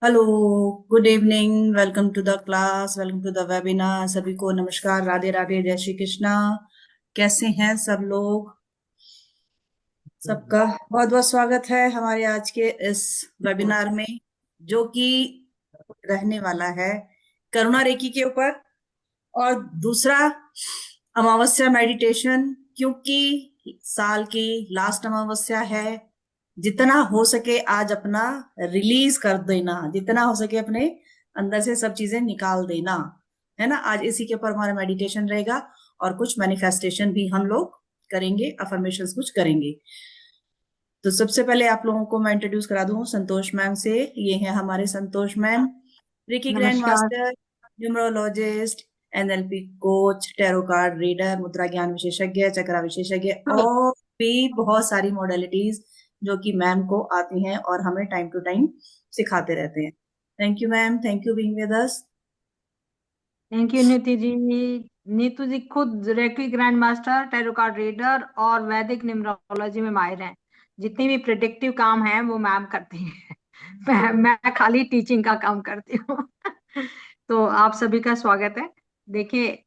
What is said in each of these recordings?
Hello, good evening, welcome to the class, welcome to the webinar. सभी को नमस्कार, राधे राधे, जय श्री कृष्णा। कैसे हैं सब लोग? सबका बहुत बहुत स्वागत है हमारे आज के इस वेबिनार में, जो कि रहने वाला है करुणा रेकी के ऊपर। और दूसरा, अमावस्या मेडिटेशन, क्योंकि साल की लास्ट अमावस्या है। जितना हो सके आज अपना रिलीज कर देना, जितना हो सके अपने अंदर से सब चीजें निकाल देना, है ना। आज इसी के ऊपर हमारा मेडिटेशन रहेगा और कुछ मैनिफेस्टेशन भी हम लोग करेंगे, अफर्मेशंस कुछ करेंगे। तो सबसे पहले आप लोगों को मैं इंट्रोड्यूस करा दूं संतोष मैम से। ये है हमारे संतोष मैम, रिकी ग्रैंड नमस्कार। Master, numerologist, NLP coach, tarot card reader, मुद्रा ज्ञान विशेषज्ञ, चक्रा विशेषज्ञ, और भी बहुत सारी मॉडलिटीज जो कि मैम को आती हैं और हमें टाइम टू टाइम सिखाते रहते हैं। Thank you ma'am, thank you being with us. Thank you नीति जी। नीतू जी खुद reiki grand master, tarot card reader और वैदिक न्यूमरोलॉजी में माहिर हैं। जितनी भी प्रिडिक्टिव काम है वो मैम करती हैं। मैं खाली टीचिंग का काम करती हूँ। तो आप सभी का स्वागत है। देखिए,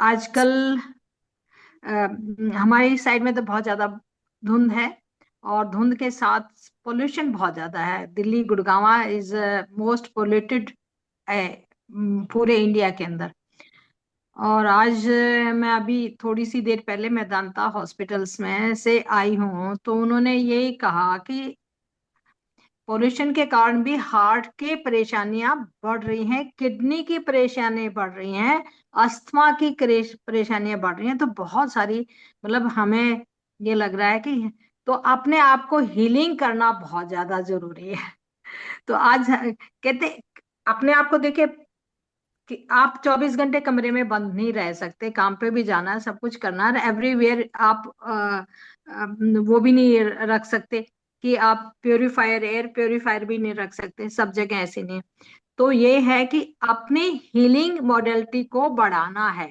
आजकल हमारी साइड में तो बहुत ज्यादा धुंध है, और धुंध के साथ पोल्यूशन बहुत ज्यादा है। Delhi Gurgaon is most polluted पूरे इंडिया के अंदर। और आज मैं अभी थोड़ी सी देर पहले मेदांता हॉस्पिटल्स में से आई हूँ, तो उन्होंने यही कहा कि पोल्यूशन के कारण भी हार्ट की परेशानियां बढ़ रही हैं, किडनी की परेशानियां बढ़ रही हैं, अस्थमा की परेशानियां बढ़ रही हैं। तो बहुत सारी, मतलब हमें ये लग रहा है कि तो अपने आप को हीलिंग करना बहुत ज्यादा जरूरी है। तो आज कहते अपने आप को देखे कि आप 24 घंटे कमरे में बंद नहीं रह सकते, काम पे भी जाना है, सब कुछ करना है, एवरीवेयर आप वो भी नहीं रख सकते कि आप प्योरीफायर, एयर प्योरीफायर भी नहीं रख सकते, सब जगह ऐसे नहीं है। तो ये है कि अपनी हीलिंग मॉडलिटी को बढ़ाना है,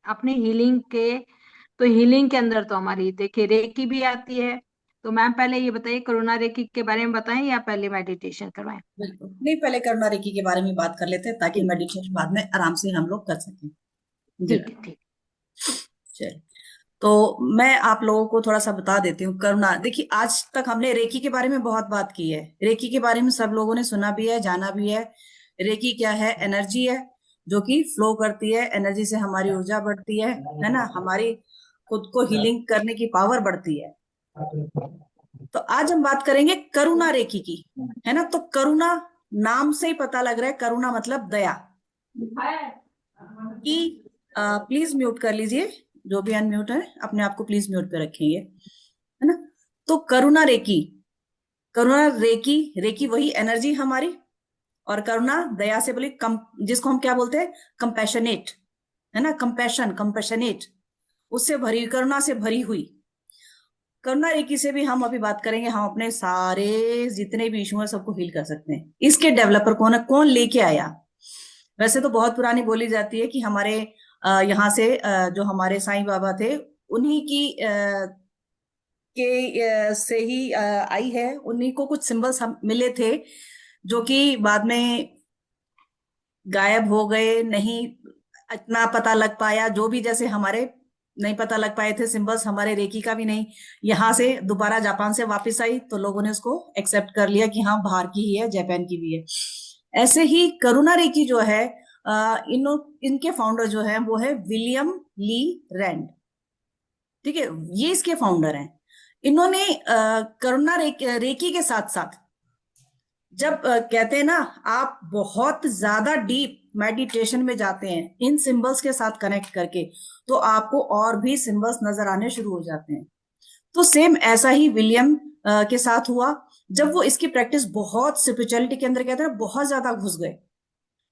अपनी हीलिंग के। तो हीलिंग के अंदर तो हमारी देखिए रेकी भी आती है। तो मैम पहले ये बताइए, करुणा रेकी के बारे में बताएं या पहले मेडिटेशन करवाएं? बिल्कुल नहीं, पहले करुणा रेकी के बारे में बात कर लेते हैं ताकि ठीक। मेडिटेशन बाद में आराम से हम लोग कर सकें। जी ठीक मैम। है, ठीक। चलिए, तो मैं आप लोगों को थोड़ा सा बता देती हूँ। करुणा, देखिए आज तक हमने रेकी के बारे में बहुत बात की है। रेकी के बारे में सब लोगों ने सुना भी है, जाना भी है। रेकी क्या है? एनर्जी है जो कि फ्लो करती है, एनर्जी से हमारी ऊर्जा बढ़ती है ना। हमारी खुद को हीलिंग करने की पावर बढ़ती है। तो आज हम बात करेंगे करुणा रेकी की, है ना। तो करुणा नाम से ही पता लग रहा है, करुणा मतलब दया की। प्लीज म्यूट कर लीजिए, जो भी अनम्यूट है अपने आप को प्लीज म्यूट पे रखेंगे, है ना। तो करुणा रेकी, करुणा रेकी, रेकी वही एनर्जी हमारी। और करुणा दया से बोली कम, जिसको हम क्या बोलते हैं? कंपैशनेट, है ना। कंपैशन, कंपैशनेट, उससे भरी, करुणा से भरी हुई। करुणा रेकी से भी हम अभी बात करेंगे। हम अपने सारे जितने भी इशू है सबको हील कर सकते हैं। इसके डेवलपर कौन है? कौन लेके आया? वैसे तो बहुत पुरानी बोली जाती है कि हमारे यहाँ से जो हमारे साईं बाबा थे, उन्हीं की से ही आई है। उन्हीं को कुछ सिंबल्स हम मिले थे जो कि बाद में गायब हो गए, नहीं इतना पता लग पाया। जो भी, जैसे हमारे नहीं पता लग पाए थे सिंबल्स, हमारे रेकी का भी नहीं। यहाँ से दोबारा जापान से वापस आई तो लोगों ने उसको एक्सेप्ट कर लिया कि हाँ बाहर की ही है, जापान की भी है। ऐसे ही करुणा रेकी जो है, इनके फाउंडर जो है वो है विलियम ली रैंड। ठीक है, ये इसके फाउंडर हैं। इन्होंने करुणा रेकी के साथ साथ, जब कहते हैं ना, आप बहुत ज्यादा डीप मेडिटेशन में जाते हैं इन सिंबल्स के साथ कनेक्ट करके, तो आपको और भी सिंबल्स नजर आने शुरू हो जाते हैं। तो सेम ऐसा ही विलियम के साथ हुआ। जब वो इसकी प्रैक्टिस बहुत स्पिरिचुअलिटी के अंदर, कहते हैं, बहुत ज्यादा घुस गए,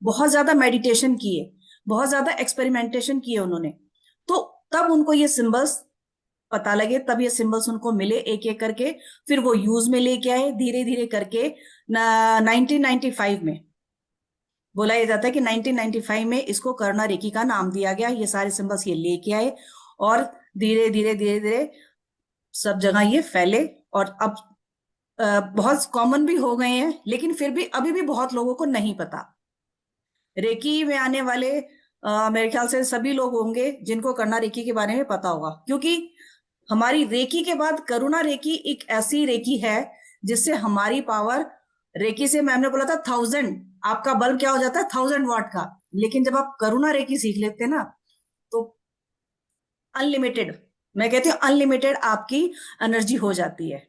बहुत ज्यादा मेडिटेशन किए, बहुत ज्यादा एक्सपेरिमेंटेशन किए उन्होंने, तो तब उनको ये सिंबल्स पता लगे, तब ये सिंबल्स उनको मिले एक एक करके। फिर वो यूज में लेके आए धीरे धीरे करके। 1995 में बोला यह जाता है कि 1995 में इसको करुणा रेकी का नाम दिया गया। ये सारे सिंबल्स ये लेके आए और धीरे धीरे धीरे धीरे सब जगह ये फैले। और अब बहुत कॉमन भी हो गए हैं, लेकिन फिर भी अभी भी बहुत लोगों को नहीं पता। रेकी में आने वाले मेरे ख्याल से सभी लोग होंगे जिनको करना रेकी के बारे में पता होगा, क्योंकि हमारी रेकी के बाद करुणा रेकी एक ऐसी रेकी है जिससे हमारी पावर, रेकी से मैम ने बोला था 1000, आपका बल्ब क्या हो जाता है 1000 वाट का, लेकिन जब आप करुणा रेकी सीख लेते हैं ना, तो अनलिमिटेड, मैं कहती हूँ अनलिमिटेड आपकी एनर्जी हो जाती है।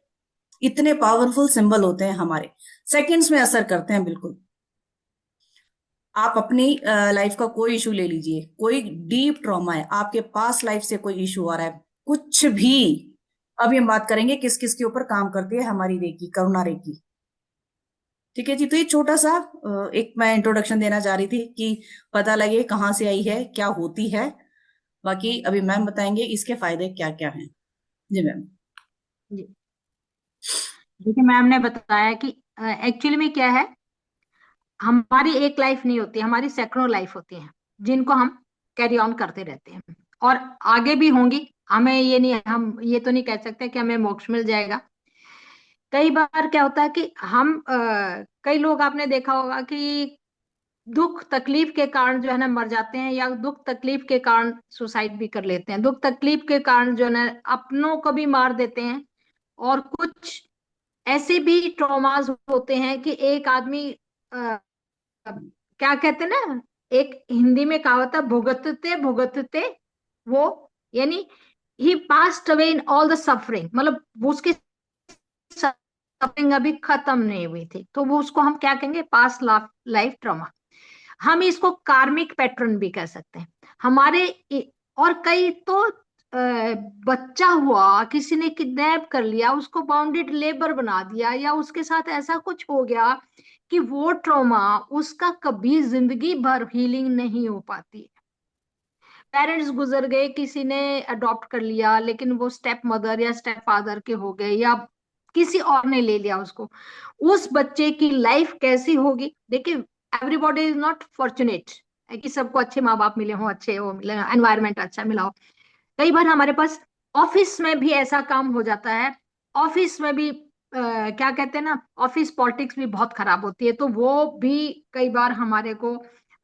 इतने पावरफुल सिंबल होते हैं हमारे, सेकंड्स में असर करते हैं बिल्कुल। आप अपनी लाइफ का कोई इशू ले लीजिए, कोई डीप ट्रॉमा है, आपके पास लाइफ से कोई इशू आ रहा है, कुछ भी। अभी हम बात करेंगे किस किस के ऊपर काम करती है हमारी रेकी, करुणा रेकी। ठीक है जी, तो ये छोटा सा एक मैं इंट्रोडक्शन देना चाह रही थी कि पता लगे कहाँ से आई है, क्या होती है। बाकी अभी मैम बताएंगे इसके फायदे क्या क्या हैं। जी मैम। जी, देखिए मैम ने बताया कि एक्चुअली में क्या है, हमारी एक लाइफ नहीं होती, हमारी सैकड़ों लाइफ होती हैं जिनको हम कैरी ऑन करते रहते हैं, और आगे भी होंगी। हमें ये नहीं, हम ये तो नहीं कह सकते कि हमें मोक्ष मिल जाएगा। कई बार क्या होता है कि हम कई लोग आपने देखा होगा कि दुख तकलीफ के कारण जो है ना मर जाते हैं, या दुख तकलीफ के कारण सुसाइड भी कर लेते हैं, दुख तकलीफ के कारण जो है ना अपनों को भी मार देते हैं। और कुछ ऐसे भी ट्रॉमास होते हैं कि एक आदमी क्या कहते हैं ना, एक हिंदी में कहावत है, भुगतते भुगतते वो, यानी he passed away in all the suffering, मतलब वो उसकी सफरिंग अभी खत्म नहीं हुई थी, तो वो उसको हम क्या कहेंगे, पास्ट लाइफ ट्रॉमा। हम इसको कार्मिक पैटर्न भी कह सकते हैं हमारे। और कई तो बच्चा हुआ, किसी ने किडनैप कर लिया, उसको बाउंडेड लेबर बना दिया, या उसके साथ ऐसा कुछ हो गया कि वो ट्रॉमा उसका कभी जिंदगी भर हीलिंग नहीं हो पाती। पेरेंट्स गुजर गए, किसी ने अडॉप्ट कर लिया, लेकिन वो स्टेप मदर या स्टेप फादर के हो गए, या किसी और ने ले लिया उसको, उस बच्चे की लाइफ कैसी होगी। देखिए, एवरीबॉडी इज नॉट फॉर्चुनेट कि सबको अच्छे माँ बाप मिले हों, अच्छे वो मिले, एनवायरमेंट अच्छा मिला हो। कई बार हमारे पास ऑफिस में भी ऐसा काम हो जाता है, ऑफिस में भी क्या कहते हैं ना, ऑफिस पॉलिटिक्स भी बहुत खराब होती है, तो वो भी कई बार हमारे को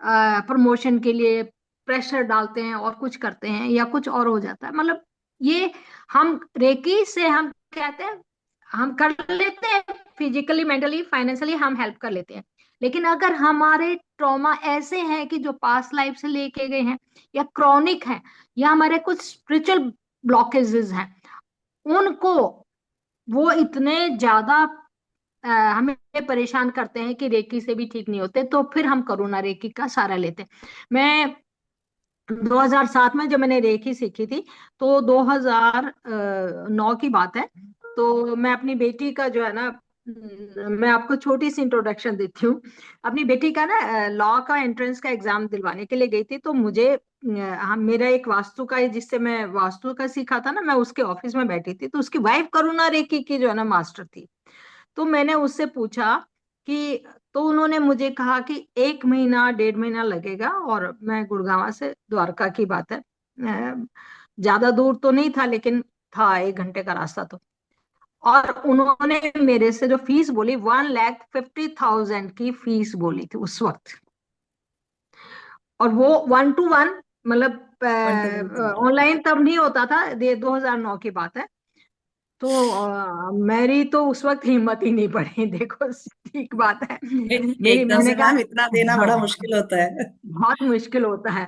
प्रमोशन के लिए प्रेशर डालते हैं और कुछ करते हैं, या कुछ और हो जाता है। मतलब ये हम रेकी से हम कहते हैं, हम कर लेते हैं फिजिकली, मेंटली, फाइनेंशियली हम हेल्प कर लेते हैं। लेकिन अगर हमारे ट्रॉमा ऐसे हैं कि जो पास्ट लाइफ से लेके गए हैं, या क्रॉनिक है, या हमारे कुछ स्पिरिचुअल ब्लॉकेजेस हैं, उनको वो इतने ज्यादा हमें परेशान करते हैं कि रेकी से भी ठीक नहीं होते, तो फिर हम करुणा रेकी का सहारा लेते हैं। मैं 2007 में जब मैंने रेकी सीखी थी, तो 2009 की बात है। तो मैं अपनी बेटी का जो है ना, मैं आपको छोटी सी इंट्रोडक्शन देती हूँ। अपनी बेटी का ना लॉ का एंट्रेंस का एग्जाम दिलवाने के लिए गई थी, तो मुझे हम मेरा एक वास्तु का, जिससे मैं वास्तु का सीखा था ना, मैं उसके ऑफिस में बैठी थी, तो उसकी वाइफ करुणा रेकी की जो है ना मास्टर थी। तो मैंने उससे पूछा कि, तो उन्होंने मुझे कहा कि 1 महीना 1.5 महीना लगेगा, और मैं गुड़गांव से, द्वारका की बात है, ज्यादा दूर तो नहीं था, लेकिन था 1 घंटे का रास्ता। तो और उन्होंने मेरे से जो फीस बोली, 1,50,000 की फीस बोली थी उस वक्त। और वो 1 to 1, मतलब 1 to 1 था। ऑनलाइन तब नहीं होता था, ये 2009 की बात है। तो मेरी तो उस वक्त हिम्मत ही नहीं पड़ी देखो, ठीक बात है। मेरी, एकदम मैंने से मैम इतना देना कहा बड़ा हाँ, मुश्किल होता है। बहुत मुश्किल होता है।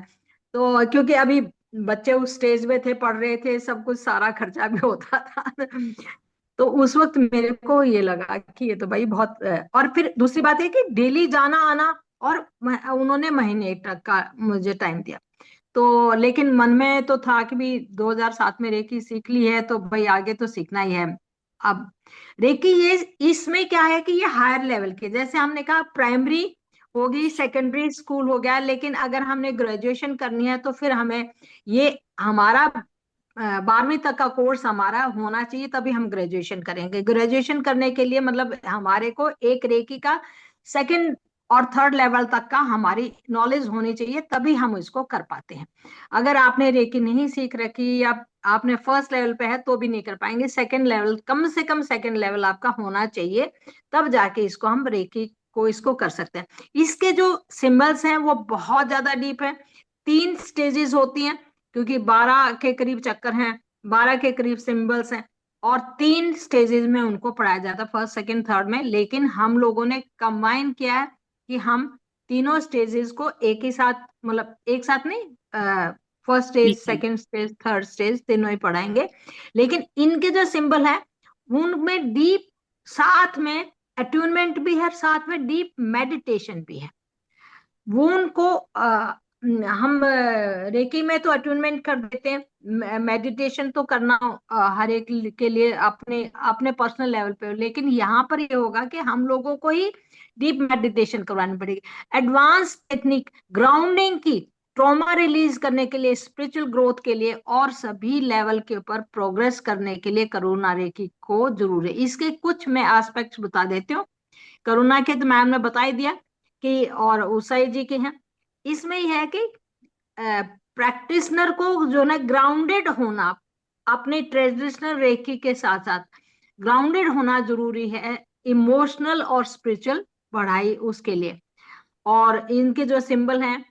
तो क्योंकि अभी बच्चे उस स्टेज में थे, पढ़ रहे थे, सब कुछ, सारा खर्चा भी होता था। तो उस वक्त मेरे को ये लगा कि ये तो भाई बहुत और फिर दूसरी बात है कि डेली जाना आना, और उन्होंने महीने तक का मुझे टाइम दिया। तो लेकिन मन में तो था कि भी 2007 में रेकी सीख ली है, तो भाई आगे तो सीखना ही है। अब रेकी ये, इसमें क्या है कि ये हायर लेवल के, जैसे हमने कहा प्राइमरी होगी, सेकेंडरी स्कूल हो गया, लेकिन अगर हमने ग्रेजुएशन करनी है तो फिर हमें ये हमारा 12वीं तक का कोर्स हमारा होना चाहिए, तभी हम ग्रेजुएशन करेंगे। ग्रेजुएशन करने के लिए मतलब हमारे को एक रेकी का सेकंड और थर्ड लेवल तक का हमारी नॉलेज होनी चाहिए, तभी हम इसको कर पाते हैं। अगर आपने रेकी नहीं सीख रखी या आपने फर्स्ट लेवल पे है तो भी नहीं कर पाएंगे। सेकंड लेवल, कम से कम सेकंड लेवल आपका होना चाहिए, तब जाके इसको हम रेकी को इसको कर सकते हैं। इसके जो सिंबल्स हैं वो बहुत ज्यादा डीप है। 3 स्टेजेस होती हैं, क्योंकि 12 के करीब चक्कर हैं, 12 के करीब सिंबल्स हैं, और 3 स्टेजेस में उनको पढ़ाया जाता है, फर्स्ट सेकंड थर्ड में। लेकिन हम लोगों ने कंबाइन किया है कि हम तीनों स्टेजेस को एक ही साथ, मतलब एक साथ नहीं, फर्स्ट स्टेज, ठीक है। सेकंड स्टेज, थर्ड स्टेज तीनों ही पढ़ाएंगे। लेकिन इनके जो सिंबल है उनमें डीप, साथ में अट्यूनमेंट भी है, साथ में डीप मेडिटेशन भी है। वो उनको हम रेकी में तो अट्यूनमेंट कर देते हैं, मेडिटेशन तो करना हर एक के लिए अपने अपने पर्सनल लेवल पे, लेकिन यहाँ पर ये होगा कि हम लोगों को ही डीप मेडिटेशन करवानी पड़ेगी, एडवांस टेक्निक, ग्राउंडिंग की, ट्रॉमा रिलीज करने के लिए, स्पिरिचुअल ग्रोथ के लिए, और सभी लेवल के ऊपर प्रोग्रेस करने के लिए करुणा रेकी को जरूर है। इसके कुछ मैं एस्पेक्ट्स बता देती हूँ। करुणा के तो मैम ने बता ही दिया कि, और उषाई जी के हैं। इसमें यह है कि प्रैक्टिशनर को जो ना ग्राउंडेड होना, अपने ट्रेडिशनल रेकी के साथ साथ ग्राउंडेड होना जरूरी है, इमोशनल और स्पिरिचुअल पढ़ाई उसके लिए। और इनके जो सिंबल हैं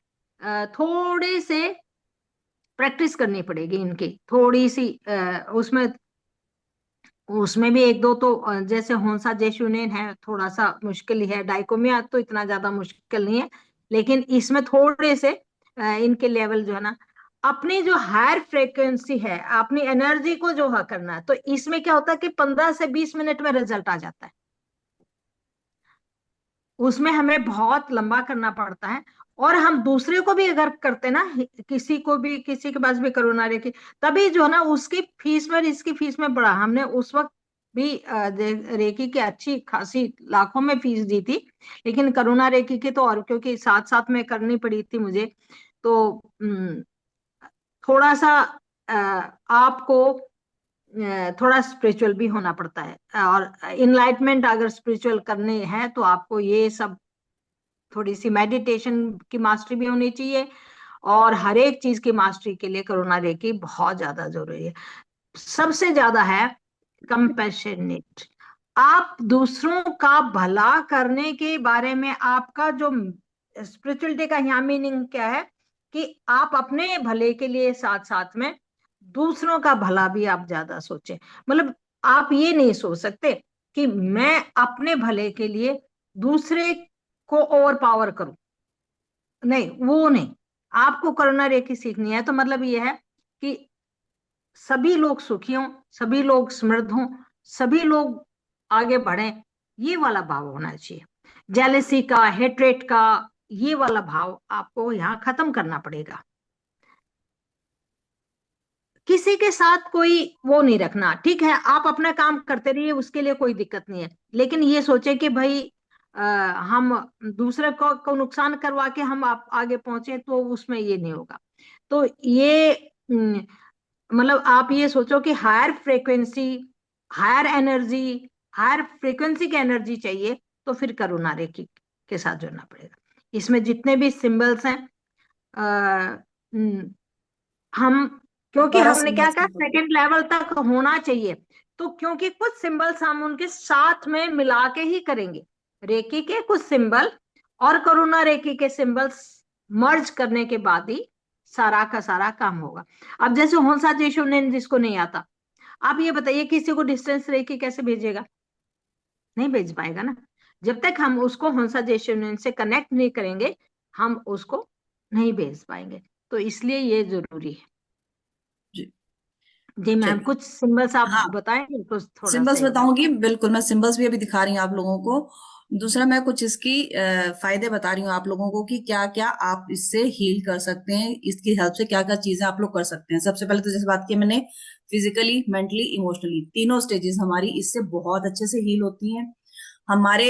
थोड़े से प्रैक्टिस करनी पड़ेगी इनकी, थोड़ी सी उसमें उसमें भी एक दो तो जैसे होंसा जेशुनेन है, थोड़ा सा मुश्किल ही है। डाइकोमिया तो इतना ज्यादा मुश्किल नहीं है, लेकिन इसमें थोड़े से इनके लेवल जो है ना, अपनी जो हायर फ्रीक्वेंसी है, अपनी एनर्जी को जो है करना है, तो इसमें क्या होता है कि 15 से 20 मिनट में रिजल्ट आ जाता है। उसमें हमें बहुत लंबा करना पड़ता है। और हम दूसरे को भी अगर करते ना, किसी को भी, किसी के पास भी करोना रेकी, तभी जो है ना उसकी फीस में, इसकी फीस में बढ़ा। हमने उस वक्त भी रेकी की अच्छी खासी लाखों में फीस दी थी, लेकिन करुणा रेकी की तो, और क्योंकि साथ साथ में करनी पड़ी थी मुझे, तो थोड़ा सा आपको थोड़ा स्पिरिचुअल भी होना पड़ता है। और इनलाइटमेंट अगर स्पिरिचुअल करने हैं तो आपको ये सब, थोड़ी सी मेडिटेशन की मास्टरी भी होनी चाहिए, और हर एक चीज की मास्टरी के लिए करुणा रेकी बहुत ज्यादा जरूरी है। सबसे ज्यादा है कंपैशनेट। आप दूसरों का भला करने के बारे में, आपका जो स्पिरिचुअलिटी का यहाँ मीनिंग क्या है कि आप अपने भले के लिए साथ साथ में दूसरों का भला भी आप ज्यादा सोचें। मतलब आप ये नहीं सोच सकते कि मैं अपने भले के लिए दूसरे को ओवर पावर करूं, नहीं, वो नहीं। आपको करुणा रेखी सीखनी है तो मतलब ये है कि सभी लोग सुखी हों, सभी लोग समृद्ध हों, सभी लोग आगे बढ़ें, ये वाला भाव होना चाहिए। जेलेसी का, हेट्रेट का, ये वाला भाव आपको यहाँ खत्म करना पड़ेगा। किसी के साथ कोई वो नहीं रखना, ठीक है, आप अपना काम करते रहिए, उसके लिए कोई दिक्कत नहीं है, लेकिन ये सोचे कि भाई हम दूसरे को नुकसान करवा के हम आप आगे पहुंचे, तो उसमें ये नहीं होगा। तो ये मतलब आप ये सोचो कि higher frequency, higher energy, higher frequency की एनर्जी चाहिए, तो फिर करुणा रेखी के साथ जुड़ना पड़ेगा। इसमें जितने भी सिंबल्स हैं, हम, क्योंकि 12 हमने क्या सिंबल्स कहा में सेकंड लेवल तक होना चाहिए, तो क्योंकि कुछ सिंबल्स हम उनके साथ में मिला के ही करेंगे, रेकी के कुछ सिंबल और करुणा रेकी के सिंबल्स मर्ज करने के बाद ही सारा का सारा काम होगा। अब जैसे होंसा जेशु ने, जिसको नहीं आता, आप ये बताइए किसी को डिस्टेंस रेकी कैसे भेजेगा? नहीं भेज पाएगा ना। जब तक हम उसको होंसा जेशु से कनेक्ट नहीं करेंगे, हम उसको नहीं भेज पाएंगे। तो इसलिए ये जरूरी है। जी। जी मैम, चलिए। कुछ सिंबल्स आप हाँ, बताएंगे कुछ थोड़ा सा सिंबल्स एक बार? बताऊंगी, बिल्कुल मैं सिंबल्स भी अभी दिखा रही हूँ आप लोगों को। दूसरा मैं कुछ इसकी फायदे बता रही हूँ आप लोगों को कि क्या क्या आप इससे हील कर सकते हैं, इसकी हेल्प से क्या क्या चीजें आप लोग कर सकते हैं। सबसे पहले तो जैसे बात की मैंने, फिजिकली, मेंटली, इमोशनली, तीनों स्टेजेस हमारी इससे बहुत अच्छे से हील होती हैं। हमारे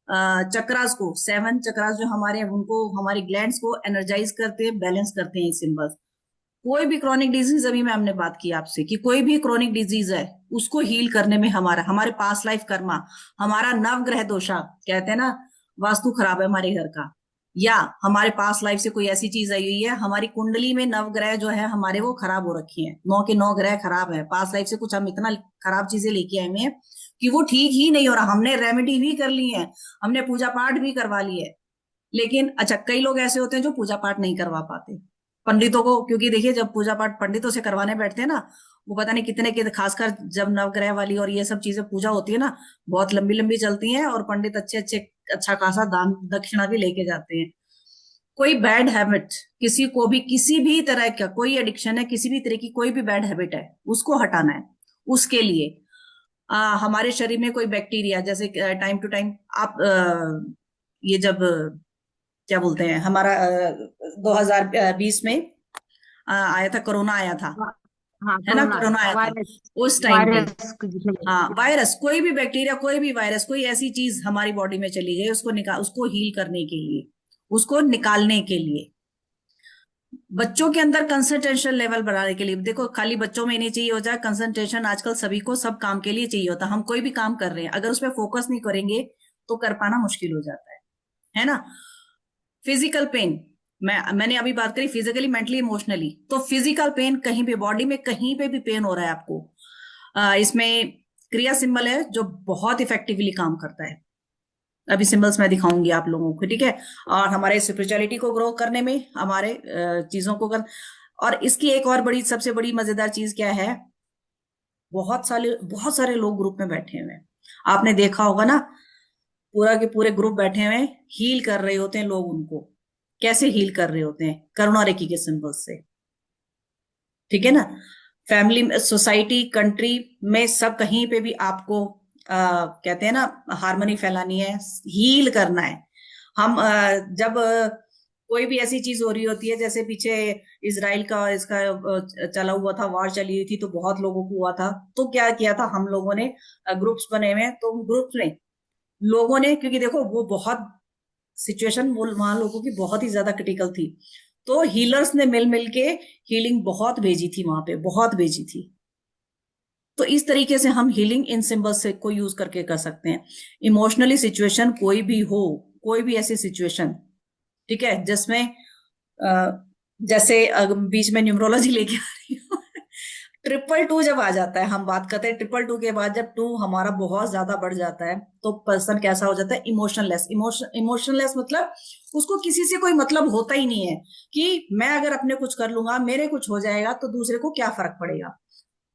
चक्रास को, 7 चक्रास जो हमारे हैं, उनको, हमारे ग्लैंड्स को एनर्जाइज करते हैं, बैलेंस करते हैं ये सिंबल्स। कोई भी क्रॉनिक डिजीज, अभी मैम ने बात की आपसे कि कोई भी क्रॉनिक डिजीज है, उसको हील करने में हमारा, हमारे पास लाइफ कर्मा, हमारा नवग्रह दोषा कहते हैं ना, वास्तु खराब है हमारे घर का, या हमारे पास लाइफ से कोई ऐसी चीज आई हुई है, हमारी कुंडली में नवग्रह जो है हमारे वो खराब हो रखी है, 9 के 9 ग्रह खराब है, पास लाइफ से कुछ हम इतना खराब चीजें लेके आए हुए हैं कि वो ठीक ही नहीं हो रहा। हमने रेमेडी भी कर ली है, हमने पूजा पाठ भी करवा ली है, लेकिन अच्छा कई लोग ऐसे होते हैं जो पूजा पाठ नहीं करवा पाते पंडितों को, क्योंकि देखिए जब पूजा पाठ पंडितों से करवाने बैठते हैं ना, वो पता नहीं कितने के, खासकर जब नवग्रह वाली और ये सब चीजें पूजा होती है ना, बहुत लंबी लंबी चलती हैं, और पंडित अच्छे अच्छे अच्छा खासा दान दक्षिणा भी लेके जाते हैं। कोई बैड हैबिट, किसी को भी किसी भी तरह का कोई एडिक्शन है, किसी भी तरह की कोई भी बैड हैबिट है, उसको हटाना है। उसके लिए हमारे शरीर में कोई बैक्टीरिया, जैसे टाइम टू टाइम आप ये जब क्या बोलते हैं हमारा 2020 में आया था, कोरोना आया था, हाँ हाँ, है ना, कोरोना कोरोना आया था वायरस, उस टाइम पे। वायरस जिसे हाँ, बोलते हैं। वायरस, कोई भी बैक्टीरिया, कोई भी वायरस, कोई ऐसी चीज हमारी बॉडी में चली गई, उसको उसको हील करने के लिए, उसको निकालने के लिए, बच्चों के अंदर कंसंट्रेशन लेवल बढ़ाने के लिए। देखो खाली बच्चों में ही नहीं चाहिए हो जाए कंसंट्रेशन, आजकल सभी को सब काम के लिए चाहिए होता है। हम कोई भी काम कर रहे हैं, अगर उस पर फोकस नहीं करेंगे तो कर पाना मुश्किल हो जाता है ना। फिजिकल पेन, मैंने अभी बात करी फिजिकली, मेंटली, इमोशनली। तो फिजिकल पेन, कहीं भी बॉडी में कहीं पे भी पेन हो रहा है आपको, इसमें क्रिया सिंबल है जो बहुत इफेक्टिवली काम करता है। अभी सिंबल्स मैं दिखाऊंगी आप लोगों को, ठीक है। और हमारे स्पिरिचुअलिटी को ग्रो करने में, हमारे चीजों को कर। और इसकी एक और बड़ी, सबसे बड़ी मजेदार चीज क्या है, बहुत सारे लोग ग्रुप में बैठे हुए हैं, आपने देखा होगा ना, पूरा के पूरे ग्रुप बैठे हुए हैं, हील कर रहे होते हैं लोग उनको। कैसे हील कर रहे होते हैं? करुणा रेकी के सिंबल से, ठीक है ना। फैमिली, सोसाइटी, कंट्री में सब कहीं पे भी आपको कहते हैं ना, हार्मनी फैलानी है, हील करना है। हम जब कोई भी ऐसी चीज हो रही होती है, जैसे पीछे इसराइल का इसका चला हुआ था, वॉर चली हुई थी, तो बहुत लोगों को हुआ था, तो क्या किया था हम लोगों ने, ग्रुप्स बने हुए हैं, तो ग्रुप्स में लोगों ने, क्योंकि देखो वो बहुत सिचुएशन वहां लोगों की बहुत ही ज्यादा क्रिटिकल थी, तो हीलर्स ने मिल मिल के हीलिंग बहुत भेजी थी वहां पे, बहुत भेजी थी। तो इस तरीके से हम हीलिंग इन सिंबल्स से को यूज करके कर सकते हैं। इमोशनली सिचुएशन कोई भी हो, कोई भी ऐसी सिचुएशन, ठीक है, जिसमें जैसे बीच में न्यूमरोलॉजी लेके आ रही हूँ ट्रिपल टू जब आ जाता है, हम बात करते हैं ट्रिपल टू के बाद, जब टू हमारा बहुत ज्यादा बढ़ जाता है, तो पर्सन कैसा हो जाता है, इमोशनलेस। इमोशनलेस मतलब उसको किसी से कोई मतलब होता ही नहीं है, कि मैं अगर अपने कुछ कर लूंगा, मेरे कुछ हो जाएगा, तो दूसरे को क्या फर्क पड़ेगा।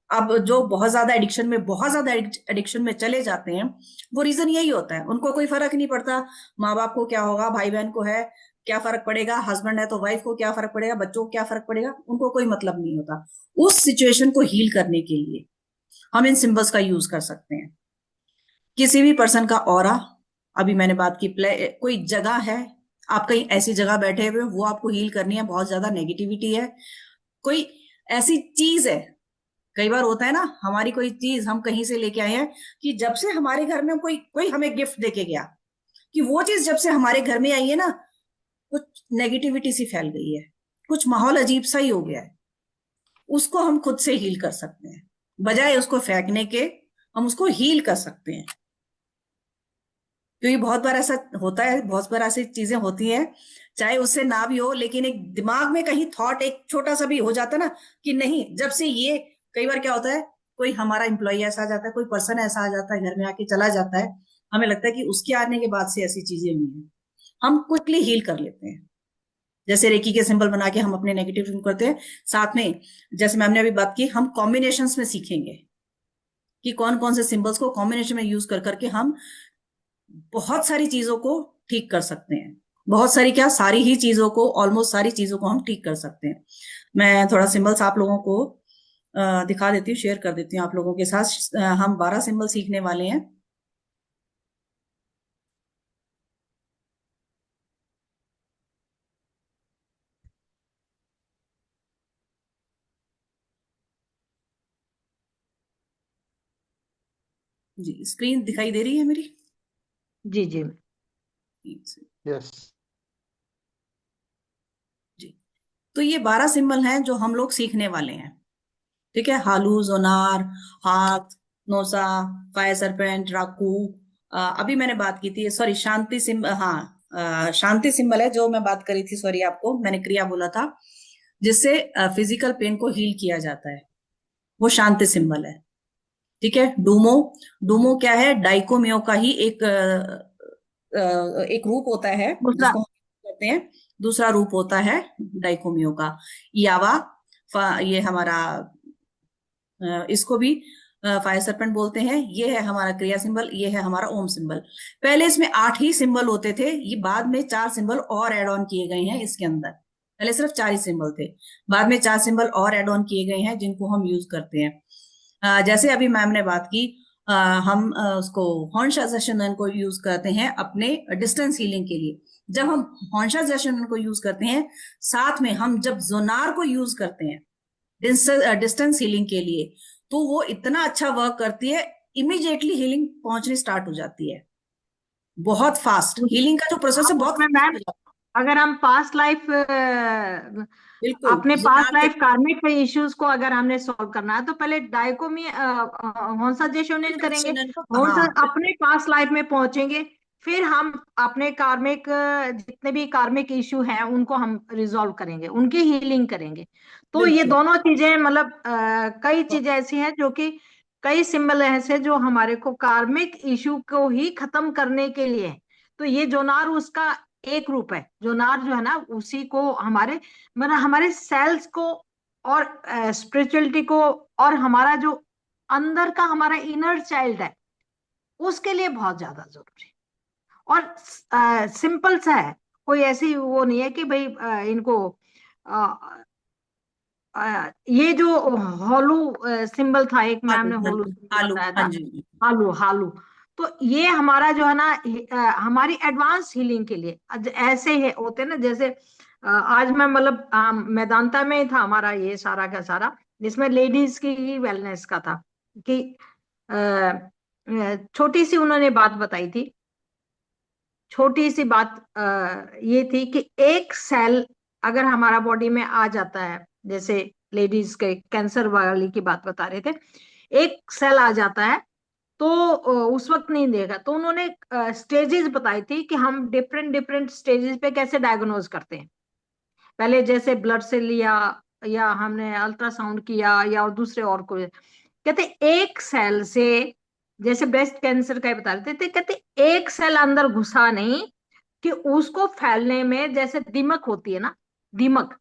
अब जो बहुत ज्यादा एडिक्शन में, बहुत ज्यादा एडिक्शन में चले जाते हैं, वो रीजन यही होता है, उनको कोई फर्क नहीं पड़ता माँ बाप को क्या होगा, भाई बहन को है क्या फर्क पड़ेगा, हस्बैंड है तो वाइफ को क्या फर्क पड़ेगा, बच्चों को क्या फर्क पड़ेगा, उनको कोई मतलब नहीं होता। उस सिचुएशन को हील करने के लिए हम इन सिंबल्स का यूज कर सकते हैं। किसी भी पर्सन का ऑरा, अभी मैंने बात की, कोई जगह है, आप कहीं ऐसी जगह बैठे हुए, वो आपको हील करनी है, बहुत ज्यादा नेगेटिविटी है। कोई ऐसी चीज है, कई बार होता है ना, हमारी कोई चीज हम कहीं से लेके आए हैं, कि जब से हमारे घर में कोई कोई हमें गिफ्ट देके गया, कि वो चीज जब से हमारे घर में आई है ना, कुछ नेगेटिविटी सी फैल गई है, कुछ माहौल अजीब सा ही हो गया है। उसको हम खुद से हील कर सकते हैं, बजाय उसको फेंकने के, हम उसको हील कर सकते हैं। क्योंकि बहुत बार ऐसा होता है, बहुत बार ऐसी चीजें होती हैं, चाहे उससे ना भी हो, लेकिन एक दिमाग में कहीं थॉट एक छोटा सा भी हो जाता है ना, कि नहीं, जब से ये, कई बार क्या होता है, कोई हमारा एम्प्लॉय ऐसा आ जाता है, कोई पर्सन ऐसा आ जाता है, घर में आके चला जाता है, हमें लगता है कि उसके आने के बाद से ऐसी चीजें हुई हैं, हम क्विकली हील कर लेते हैं। जैसे रेकी के सिंबल बना के हम अपने नेगेटिव करते हैं। साथ में, जैसे मैम ने अभी बात की, हम कॉम्बिनेशंस में सीखेंगे कि कौन कौन से सिंबल्स को कॉम्बिनेशन में यूज कर करके हम बहुत सारी चीजों को ठीक कर सकते हैं। बहुत सारी क्या, सारी ही चीजों को, ऑलमोस्ट सारी चीजों को हम ठीक कर सकते हैं। मैं थोड़ा सिंबल्स आप लोगों को दिखा देती हूँ, शेयर कर देती हूँ आप लोगों के साथ। हम 12 सिंबल सीखने वाले हैं। जी, स्क्रीन दिखाई दे रही है मेरी? जी जी यस। जी, तो ये 12 सिंबल हैं जो हम लोग सीखने वाले हैं, ठीक है। हालू, जोनार, हाथ, नोसा, फायर सरपेंट, राकू, अभी मैंने बात की थी, सॉरी, शांति सिंबल, हाँ, शांति सिंबल है जो मैं बात करी थी, सॉरी, आपको मैंने क्रिया बोला था, जिससे फिजिकल पेन को हील किया जाता है, वो शांति सिंबल है। ठीक है। डूमो, डूमो क्या है? डाइकोमियो का ही एक रूप होता है दूसरा जिसको हम कहते हैं, दूसरा रूप होता है डाइकोमियो का। यावा, ये हमारा, इसको भी फायर सर्पेंट बोलते हैं। ये है हमारा क्रिया सिंबल, ये है हमारा ओम सिंबल। पहले इसमें 8 ही सिंबल होते थे, ये बाद में 4 सिंबल और एड ऑन किए गए हैं इसके अंदर। पहले सिर्फ 4 ही सिंबल थे, बाद में 4 सिंबल और एड ऑन किए गए हैं जिनको हम यूज करते हैं। जैसे अभी मैम ने बात की, हम उसको हॉर्नशा जैशनन को यूज करते हैं अपने डिस्टेंस हीलिंग के लिए। जब हम हॉर्नशा जैशनन को यूज करते हैं, साथ में हम जब जोनार को यूज करते हैं डिस्टेंस हीलिंग के लिए, तो वो इतना अच्छा वर्क करती है, इमीडिएटली हीलिंग पहुंचनी स्टार्ट हो जाती है, बहुत फास्ट। हीलिंग का जो प्रोसेस है बहुत उसमें fast मैम, हो जाता अगर हम पास्ट लाइफ है। बिल्कुल, अपने पास्ट जोनार के, लाइफ कार्मिक इश्यूज को अगर हमने सॉल्व करना है, तो पहले डाइकोमी होंसा जेशोनिन करेंगे, होंसा हाँ, अपने पास्ट लाइफ में पहुंचेंगे, फिर हम अपने कार्मिक जितने भी कार्मिक इश्यू हैं उनको हम रिजॉल्व करेंगे, उनकी हीलिंग करेंगे। तो ये बिल्कुल, दोनों चीजें मतलब कई चीजें ऐसी हैं जो कि कई सिंबल ऐसे जो हमारे को कार्मिक इश्यू को ही खत्म करने के लिए है। तो ये जोनार उसका एक रूप है। जोनार जो है ना, उसी को हमारे मतलब हमारे सेल्स को और स्पिरिचुअलिटी को और हमारा जो अंदर का हमारा इनर चाइल्ड है उसके लिए बहुत ज्यादा जरूरी है। और सिंपल सा है, कोई ऐसी वो नहीं है कि भाई इनको ये जो हॉलू सिंबल था, एक मैम आलू, ने हाँ, हॉलू सिंबल आलू, बताया हाँ था, जी, हालू हालू। तो ये हमारा जो है ना, हमारी एडवांस हीलिंग के लिए ऐसे है होते हैं ना, जैसे आज मैं मतलब मैदानता में ही था हमारा ये सारा का सारा, जिसमें लेडीज की ही वेलनेस का था कि छोटी सी उन्होंने बात बताई थी। छोटी सी बात ये थी कि एक सेल अगर हमारा बॉडी में आ जाता है, जैसे लेडीज के कैंसर वाली की बात बता रहे थे, एक सेल आ जाता है तो उस वक्त नहीं देगा। तो उन्होंने स्टेजेस बताई थी कि हम डिफरेंट डिफरेंट स्टेजेस पे कैसे डायग्नोज करते हैं। पहले जैसे ब्लड से लिया, या हमने अल्ट्रासाउंड किया, या और दूसरे और को कहते एक सेल से, जैसे ब्रेस्ट कैंसर का ही बता रहे थे, कहते एक सेल अंदर घुसा नहीं कि उसको फैलने में जैसे दीमक होती है ना, दीमक,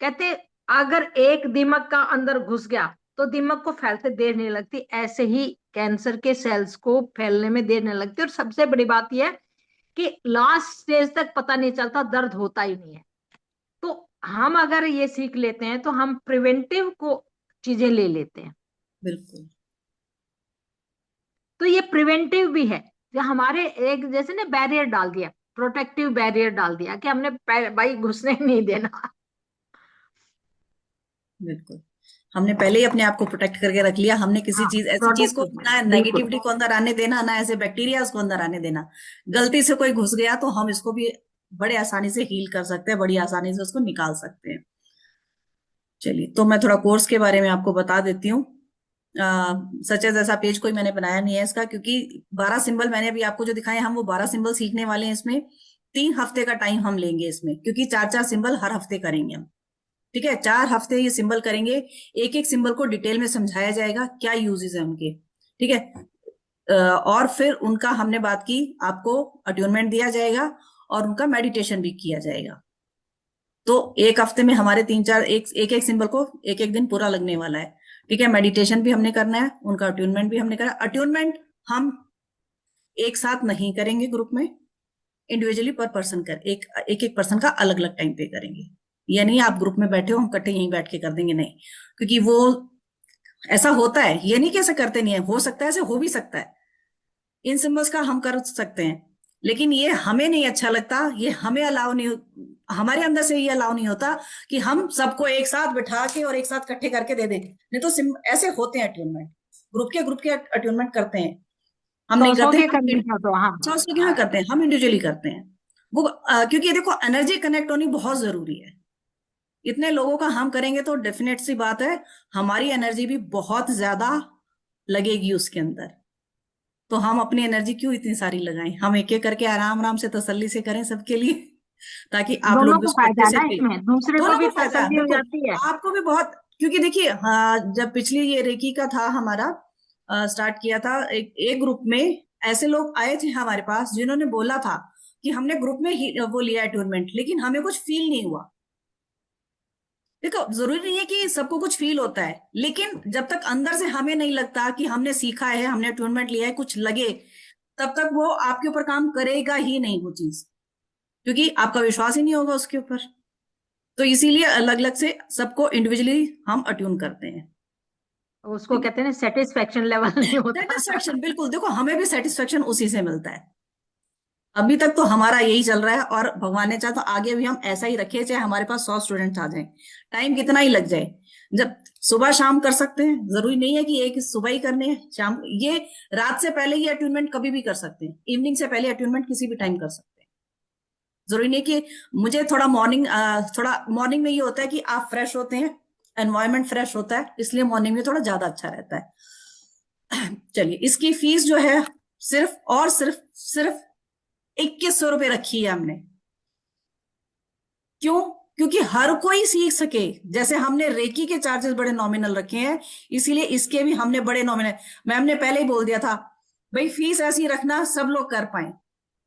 कहते अगर एक दीमक का अंदर घुस गया तो दीमक को फैलते देर नहीं लगती, ऐसे ही कैंसर के सेल्स को फैलने में देर नहीं लगती। और सबसे बड़ी बात यह है कि लास्ट स्टेज तक पता नहीं चलता, दर्द होता ही नहीं है। तो हम अगर ये सीख लेते हैं तो हम प्रिवेंटिव को चीजें ले लेते हैं। बिल्कुल, तो ये प्रिवेंटिव भी है, जो हमारे एक जैसे ना बैरियर डाल दिया, प्रोटेक्टिव बैरियर डाल दिया कि हमने भाई घुसने नहीं देना। बिल्कुल। हमने पहले ही अपने आप को प्रोटेक्ट करके रख लिया, हमने किसी हाँ, चीज, ऐसी चीज को प्रोटेक्टिव, ना बिल्कुल। नेगेटिविटी को अंदर आने देना, ना ऐसे बैक्टीरिया को अंदर आने देना। गलती से कोई घुस गया तो हम इसको भी बड़े आसानी से हील कर सकते हैं, बड़ी आसानी से उसको निकाल सकते हैं। चलिए, तो मैं थोड़ा कोर्स के बारे में आपको बता देती हूँ। सच है, जैसा पेज कोई मैंने बनाया नहीं है इसका, क्योंकि 12 सिंबल मैंने अभी आपको जो दिखाए, हम वो 12 सिंबल सीखने वाले हैं इसमें। 3 हफ्ते का टाइम हम लेंगे इसमें, क्योंकि 4-4 सिंबल हर हफ्ते करेंगे हम। ठीक है, 4 हफ्ते ये सिंबल करेंगे, एक एक सिंबल को डिटेल में समझाया जाएगा, क्या यूजेस है उनके। ठीक है। और फिर उनका हमने बात की, आपको अट्यूनमेंट दिया जाएगा और उनका मेडिटेशन भी किया जाएगा। तो एक हफ्ते में हमारे 3-4 एक एक सिंबल को एक एक दिन पूरा लगने वाला है। ठीक है, मेडिटेशन भी हमने करना है, उनका अट्यूनमेंट भी हमने करना है। अट्यूनमेंट हम एक साथ नहीं करेंगे ग्रुप में, इंडिविजुअली पर पर्सन कर, एक एक पर्सन का अलग अलग टाइम पे करेंगे। ये नहीं आप ग्रुप में बैठे हो हम इकट्ठे यहीं बैठ के कर देंगे, नहीं, क्योंकि वो ऐसा होता है, ये नहीं कि ऐसा करते नहीं है, हो सकता है, ऐसे हो भी सकता है। इन सिंबल्स का हम कर सकते हैं, लेकिन ये हमें नहीं अच्छा लगता, ये हमें अलाउ नहीं, हमारे अंदर से ये अलाउ नहीं होता कि हम सबको एक साथ बिठा के और एक साथ इकट्ठे करके दे दें। नहीं तो ऐसे होते हैं अट्यूनमेंट, ग्रुप के अट्यूनमेंट करते हैं, हम नहीं सौ करते, के करने का तो हाँ। हम यहाँ करते हैं, हम इंडिविजुअली करते हैं वो। क्योंकि देखो, एनर्जी कनेक्ट होनी बहुत जरूरी है। इतने लोगों का हम करेंगे तो डेफिनेट सी बात है, हमारी एनर्जी भी बहुत ज्यादा लगेगी उसके अंदर। तो हम अपनी एनर्जी क्यों इतनी सारी लगाएं, हम एक एक करके आराम आराम से तसल्ली से करें सबके लिए, ताकि आप दोनों लोग भी को उसको फायदा अच्छे है से ना, फील। इसमें दूसरे को दोनों भी को फायदा है, तसल्ली हो बिल्कुल। जाती है। आपको भी बहुत, क्योंकि देखिए हाँ, जब पिछली ये रेकी का था हमारा, स्टार्ट किया था, एक ग्रुप में ऐसे लोग आए थे हमारे पास जिन्होंने बोला था कि हमने ग्रुप में ही वो लिया अटूनमेंट, लेकिन हमें कुछ फील नहीं हुआ। देखो जरूरी नहीं है कि सबको कुछ फील होता है, लेकिन जब तक अंदर से हमें नहीं लगता कि हमने सीखा है, हमने अटूनमेंट लिया है, कुछ लगे, तब तक वो आपके ऊपर काम करेगा ही नहीं वो चीज, क्योंकि आपका विश्वास ही नहीं होगा उसके ऊपर। तो इसीलिए अलग अलग से सबको इंडिविजुअली हम अट्यून करते हैं। उसको कहते हैं ना, सेटिस्फेक्शन लेवल नहीं होता। सेटिस्फेक्शन, बिल्कुल। देखो हमें भी सेटिस्फेक्शन उसी से मिलता है। अभी तक तो हमारा यही चल रहा है, और भगवान ने चाहा तो आगे भी हम ऐसा ही रखे, चाहे हमारे पास 100 स्टूडेंट आ जाए, टाइम कितना ही लग जाए। जब सुबह शाम कर सकते हैं, जरूरी नहीं है कि एक सुबह ही करने हैं, शाम ये रात से पहले ये अट्यूनमेंट कभी भी कर सकते हैं, इवनिंग से पहले अट्यूनमेंट किसी भी टाइम कर सकते हैं। जरूरी नहीं कि मुझे थोड़ा मॉर्निंग में ये होता है कि आप फ्रेश होते हैं, एनवायरमेंट फ्रेश होता है, इसलिए मॉर्निंग में थोड़ा ज्यादा अच्छा रहता है। चलिए, इसकी फीस जो है सिर्फ और सिर्फ 2100 रुपये रखी है हमने। क्यों? क्योंकि हर कोई सीख सके। जैसे हमने रेकी के चार्जेस बड़े नॉमिनल रखे हैं, इसीलिए इसके भी हमने बड़े नॉमिनल, मैम ने पहले ही बोल दिया था, भाई फीस ऐसी रखना सब लोग कर पाए।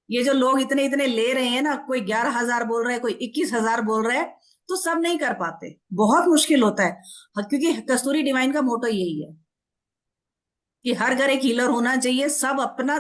ये जो लोग इतने इतने ले रहे हैं ना, कोई 11,000 बोल रहा है, कोई 21,000 बोल रहा है, तो सब नहीं कर पाते, बहुत मुश्किल होता है। क्योंकि कस्तूरी डिवाइन का मोटो यही है कि हर घर एक हीलर होना चाहिए, सब अपना।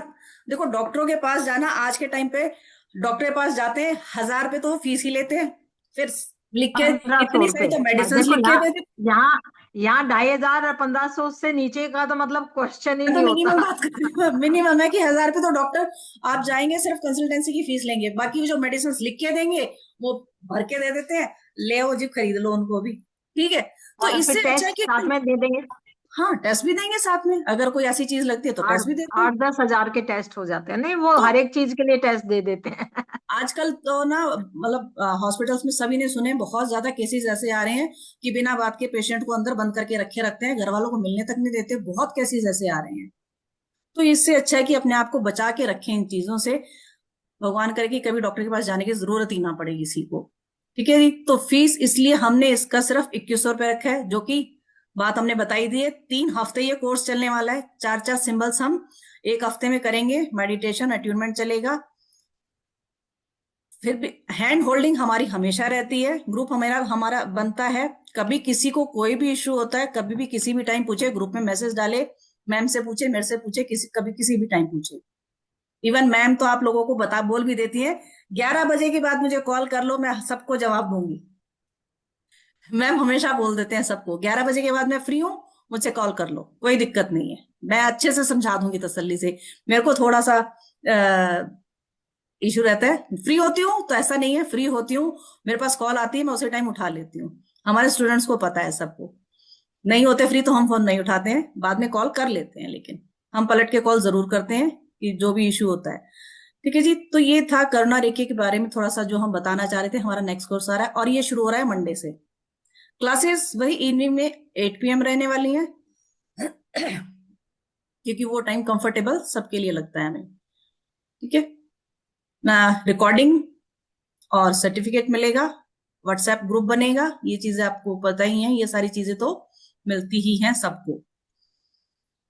देखो डॉक्टरों के पास जाना, आज के टाइम पे डॉक्टर के पास जाते हैं, 1,000 रुपए तो वो फीस ही लेते हैं, फिर लिख के 1500 इतनी सारी रुपए तो मेडिसिन देखो लिख के यहाँ, दे देते यहाँ यहाँ 2,500 और 1,500 से नीचे का तो मतलब क्वेश्चन ही हैं। तो नहीं होता। मिनिमम बात कर, मिनिमम है कि 1,000 रुपए तो डॉक्टर, आप जाएंगे सिर्फ कंसल्टेंसी की फीस लेंगे, बाकी जो मेडिसिन लिख के देंगे वो भर के दे देते हैं, ले वो जी खरीद लो उनको भी, ठीक है। तो और फिर इससे अच्छा है टेस्ट साथ कि में दे देंगे। हाँ, टेस्ट भी देंगे साथ में, अगर कोई ऐसी चीज लगती है तो आठ टेस्ट भी देते हैं। 8-10 हजार के टेस्ट हो जाते हैं, नहीं वो तो हर एक चीज के लिए टेस्ट दे देते हैं। आजकल तो ना, मतलब हॉस्पिटल्स में सभी ने सुने, बहुत ज्यादा केसेस ऐसे आ रहे हैं कि बिना बात के पेशेंट को अंदर बंद करके रखे रखते हैं, घर वालों को मिलने तक नहीं देते, बहुत केसेस ऐसे आ रहे हैं। तो इससे अच्छा है कि अपने आप को बचा के रखें इन चीजों से, भगवान करे कि कभी डॉक्टर के पास जाने की जरूरत ही ना पड़े किसी को। ठीक है जी। तो फीस इसलिए हमने इसका सिर्फ 2100 रुपये रखा है, जो कि बात हमने बताई दी है। 3 हफ्ते ये कोर्स चलने वाला है, 4 4 सिंबल्स हम एक हफ्ते में करेंगे, मेडिटेशन अट्यूनमेंट चलेगा, फिर भी हैंड होल्डिंग हमारी हमेशा रहती है, ग्रुप हमारा हमारा बनता है। कभी किसी को कोई भी इश्यू होता है, कभी भी किसी भी टाइम पूछे, ग्रुप में मैसेज डाले, मैम से पूछे, मेरे से पूछे, कभी किसी भी टाइम पूछे। इवन मैम तो आप लोगों को बोल भी देती है, 11 बजे के बाद मुझे कॉल कर लो, मैं सबको जवाब दूंगी। मैम हमेशा बोल देते हैं सबको, 11 बजे के बाद मैं फ्री हूँ, मुझसे कॉल कर लो, कोई दिक्कत नहीं है, मैं अच्छे से समझा दूंगी तसल्ली से। मेरे को थोड़ा सा इशू रहता है, फ्री होती हूँ तो ऐसा नहीं है, फ्री होती हूँ, मेरे पास कॉल आती है, मैं उसी टाइम उठा लेती हूँ। हमारे स्टूडेंट्स को पता है सबको, नहीं होते फ्री तो हम फोन नहीं उठाते हैं, बाद में कॉल कर लेते हैं, लेकिन हम पलट के कॉल जरूर करते हैं कि जो भी इशू होता है। ठीक है जी। तो ये था करुणा रेखी के बारे में थोड़ा सा जो हम बताना चाह रहे थे। हमारा नेक्स्ट कोर्स आ रहा है और ये शुरू हो रहा है मंडे से। क्लासेस वही इवनिंग में 8 PM रहने वाली हैं, क्योंकि वो टाइम कंफर्टेबल सबके लिए लगता है हमें। ठीक है ना। रिकॉर्डिंग और सर्टिफिकेट मिलेगा, व्हाट्सएप ग्रुप बनेगा, ये चीजें आपको पता ही हैं, ये सारी चीजें तो मिलती ही हैं सबको।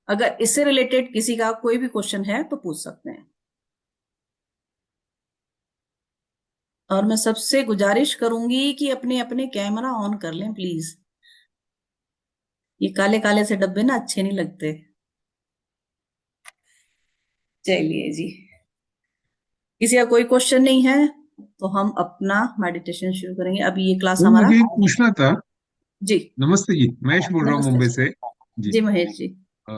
अगर इससे रिलेटेड किसी का कोई भी क्वेश्चन है तो पूछ सकते हैं। और मैं सबसे गुजारिश करूंगी कि अपने अपने कैमरा ऑन कर लें प्लीज, ये काले काले से डब्बे ना अच्छे नहीं लगते। चलिए जी, किसी का कोई क्वेश्चन नहीं है तो हम अपना मेडिटेशन शुरू करेंगे। अभी ये क्लास वो हमारा, मुझे पूछना था। जी नमस्ते जी, महेश बोल रहा हूँ नमस्ते मुंबई जी। से। जी। जी महेश जी। अ,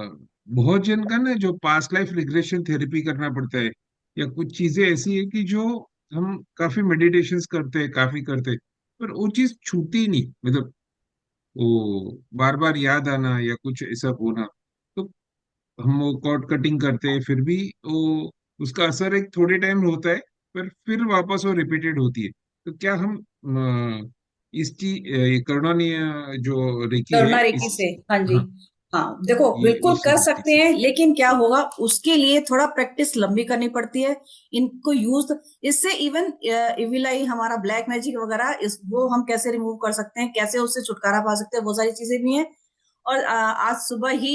बहुत जन का ना जो पास्ट लाइफ रिग्रेशन थेरेपी करना पड़ता है, या कुछ चीजें ऐसी है कि जो हम काफी मेडिटेशंस करते हैं, काफी करते हैं, पर वो चीज छूटती ही नहीं, मतलब वो बार बार याद आना या कुछ ऐसा होना। तो हम वो कॉर्ड कटिंग करते हैं, फिर भी वो उसका असर एक थोड़े टाइम होता है, पर फिर वापस वो रिपीटेड होती है। तो क्या हम इस चीज ये करुणा जो रेकी करुणा है रेखी इस, से, हाँ जी। हाँ, हाँ देखो, ये बिल्कुल इसी कर तरीके सकते से। हैं, लेकिन क्या होगा उसके लिए थोड़ा प्रैक्टिस लंबी करनी पड़ती है। इनको यूज, इससे इवन इविल आई, हमारा ब्लैक मैजिक वगैरह, इस वो हम कैसे रिमूव कर सकते हैं, कैसे उससे छुटकारा पा सकते हैं, वो सारी चीजें भी हैं। और आज सुबह ही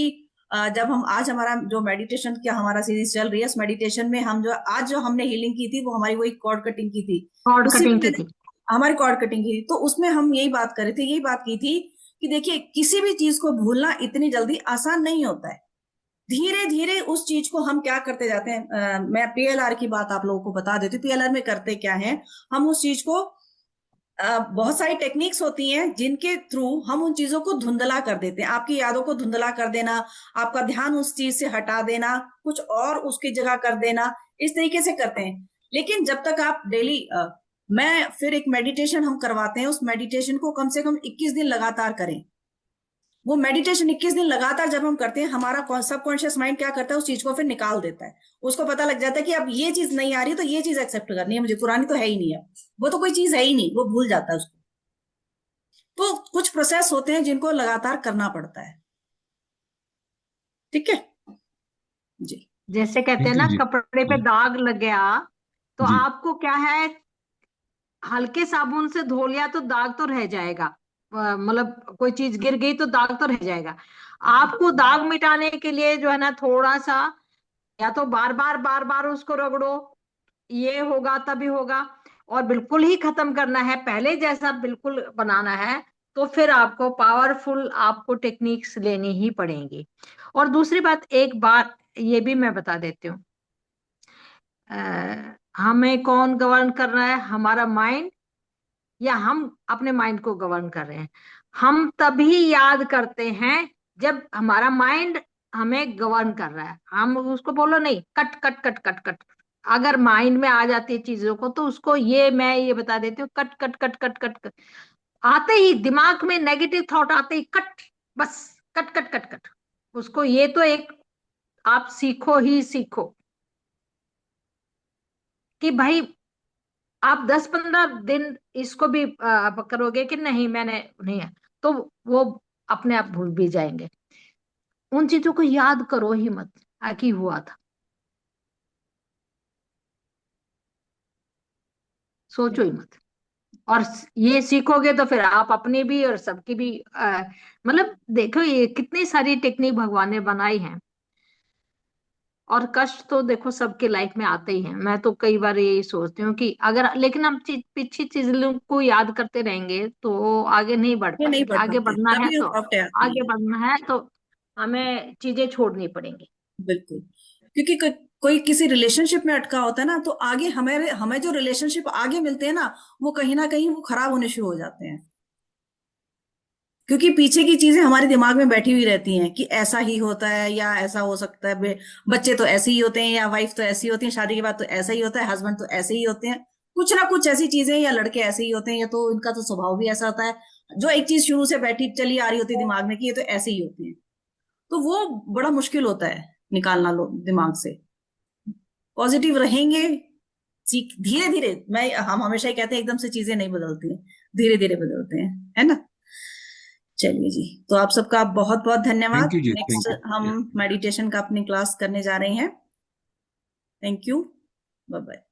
जब हम, आज हमारा जो मेडिटेशन क्या हमारा सीरीज चल रही है, उस मेडिटेशन में हम जो आज जो हमने हीलिंग की थी, वो हमारी वही कॉर्ड कटिंग की थी। कॉर्ड उससे भी कटिंग की मैंने थी। हमारी कॉर्ड कटिंग की थी, तो उसमें हम यही बात कर रहे थे, यही बात की थी कि देखिए, किसी भी चीज को भूलना इतनी जल्दी आसान नहीं होता है। धीरे धीरे उस चीज को हम क्या करते जाते हैं। मैं पीएलआर की बात आप लोगों को बता देती हूँ। पीएलआर में करते क्या है, हम उस चीज को बहुत सारी टेक्निक्स होती हैं जिनके थ्रू हम उन चीजों को धुंधला कर देते हैं। आपकी यादों को धुंधला कर देना, आपका ध्यान उस चीज से हटा देना, कुछ और उसकी जगह कर देना, इस तरीके से करते हैं। लेकिन जब तक आप डेली, मैं फिर एक मेडिटेशन हम करवाते हैं, उस मेडिटेशन को कम से कम 21 दिन लगातार करें। वो मेडिटेशन 21 दिन लगातार जब हम करते हैं, हमारा सबकॉन्शियस माइंड क्या करता है, उस चीज को फिर निकाल देता है। उसको पता लग जाता है कि अब ये चीज नहीं आ रही, तो ये चीज एक्सेप्ट करनी है मुझे, पुरानी तो है ही नहीं है, वो तो कोई चीज है ही नहीं, वो भूल जाता है उसको। तो कुछ प्रोसेस होते हैं जिनको लगातार करना पड़ता है। ठीक है जी। जैसे कहते हैं थैंक यू ना, जी। कपड़े पे जी दाग लग गया तो जी। आपको क्या है, हल्के साबुन से धो लिया तो दाग तो रह जाएगा। मतलब कोई चीज गिर गई तो दाग तो रह जाएगा। आपको दाग मिटाने के लिए जो है ना, थोड़ा सा या तो बार बार उसको रगड़ो, ये होगा तभी होगा। और बिल्कुल ही खत्म करना है, पहले जैसा बिल्कुल बनाना है, तो फिर आपको पावरफुल आपको टेक्निक्स लेनी ही पड़ेंगी। और दूसरी बात, एक बात ये भी मैं बता देती हूँ, हमें कौन गवर्न कर रहा है, हमारा माइंड या हम अपने माइंड को गवर्न कर रहे हैं? हम तभी याद करते हैं जब हमारा माइंड हमें गवर्न कर रहा है। हम उसको बोलो नहीं, cut cut cut cut cut. अगर माइंड में आ जाती है चीजों को, तो उसको ये मैं ये बता देती हूँ, cut cut cut cut cut cut. आते ही दिमाग में नेगेटिव थॉट आते ही कट, बस कट कट कट कट। उसको ये तो एक आप सीखो ही सीखो कि भाई आप 10-15 दिन इसको भी करोगे कि नहीं मैंने नहीं है, तो वो अपने आप भूल भी जाएंगे। उन चीजों को याद करो ही मत, कि हुआ था, सोचो ही मत। और ये सीखोगे तो फिर आप अपनी भी और सबकी भी मतलब देखो, ये कितनी सारी टेक्निक भगवान ने बनाई है। और कष्ट तो देखो सबके लाइफ में आते ही हैं। मैं तो कई बार यही सोचती हूँ कि अगर, लेकिन हम पीछे चीजों को याद करते रहेंगे तो आगे नहीं बढ़ ये नहीं पाएंगे। बढ़ आगे पाते, बढ़ना है तभी तो, रुकावटें आती आगे हैं। बढ़ना है तो हमें चीजें छोड़नी पड़ेंगी। बिल्कुल। क्योंकि कोई किसी रिलेशनशिप में अटका होता है ना, तो आगे हमें हमें जो रिलेशनशिप आगे मिलते हैं ना कहीं वो खराब होने शुरू हो जाते हैं। क्योंकि पीछे की चीजें हमारे दिमाग में बैठी हुई रहती हैं कि ऐसा ही होता है या ऐसा हो सकता है, बच्चे तो ऐसे ही होते हैं, या वाइफ तो ऐसी होती है, शादी के बाद तो ऐसा ही होता है, हस्बैंड तो ऐसे ही होते हैं, कुछ ना कुछ ऐसी चीजें, या लड़के ऐसे ही होते हैं, या तो इनका तो स्वभाव भी ऐसा होता है। जो एक चीज शुरू से बैठी चली आ रही होती है दिमाग में कि ये तो ऐसे ही होते हैं, तो वो बड़ा मुश्किल होता है निकालना लो दिमाग से। पॉजिटिव रहेंगे, सीख धीरे धीरे, हम हमेशा ही कहते हैं एकदम से चीजें नहीं बदलती हैं, धीरे धीरे बदलते हैं, है ना। चलिए जी, तो आप सबका बहुत बहुत थैंक धन्यवाद। यू जी। नेक्स्ट थैंक हम यू। मेडिटेशन का अपनी क्लास करने जा रहे हैं। Thank you. Bye bye.